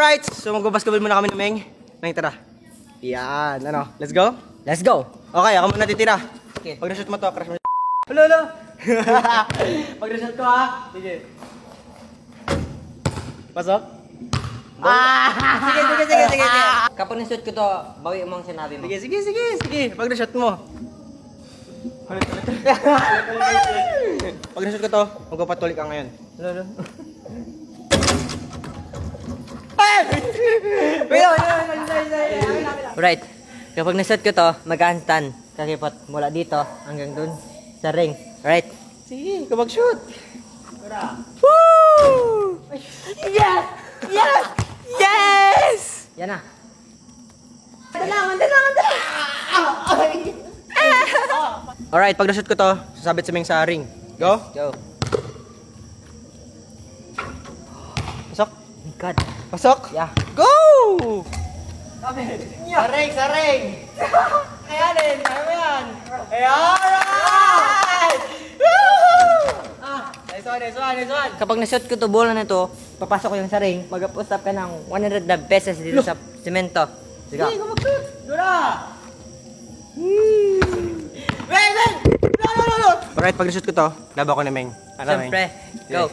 Alright, so mag-basketball muna kami ng Meng. Meng, tara. Yan, ano, let's go? Let's go! Okay, ako muna titira. Okay. Pag na-shoot mo to, crush mo. Hello. Pag na-shoot ko ha. Sige. Pasok? Sige. Kapag na-shoot ko to, bawi mo ang sinabi mo. Sige. Pag na-shoot mo. Pag na-shoot ko to, magpapatuloy ka ngayon. Hello. Right. Kapag na-shoot ko to, mag-handstand. Kakipot mula dito hanggang dun sa ring. Right? Sige, ikaw mag-shoot. Woo! Yes! Yan na. Dalaman. Alright, pag na-shoot ko to, sasabit sa Meng sa ring. Go? Go. Pasok? God. Pasok? Yeah. Go! Saring! Ayan! Alright! Nice one! Kapag na-shoot ko to, bola na to, papasok ko yung sa ring, mag-post up ka ng 100 na pesos dito sa semento. Sige. Sige, kumag-shoot! Dura! Meng! No! Alright, pag na-shoot ko to, laba ko na Meng. Ano, Meng? Siyempre. Go.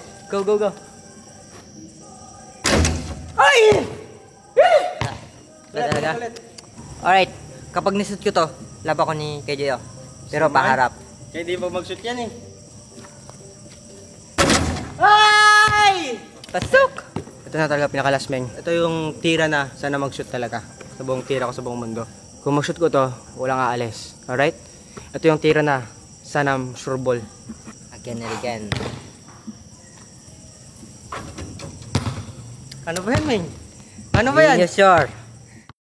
Ay! Talaga? Alright, kapag na-shoot ko to, laba ko ni KJO. Pero paharap. Kaya di ba mag-shoot yan eh. Ay! Pasok! Ito na talaga pinaka-last, Meng. Ito yung tira na sana mag-shoot talaga. Sa buong tira ko sa buong mundo. Kung mag-shoot ko to, walang aalis. Alright? Ito yung tira na sana sure ball. Again and again. Ano ba yan, Meng? Ano ba yan? You sure?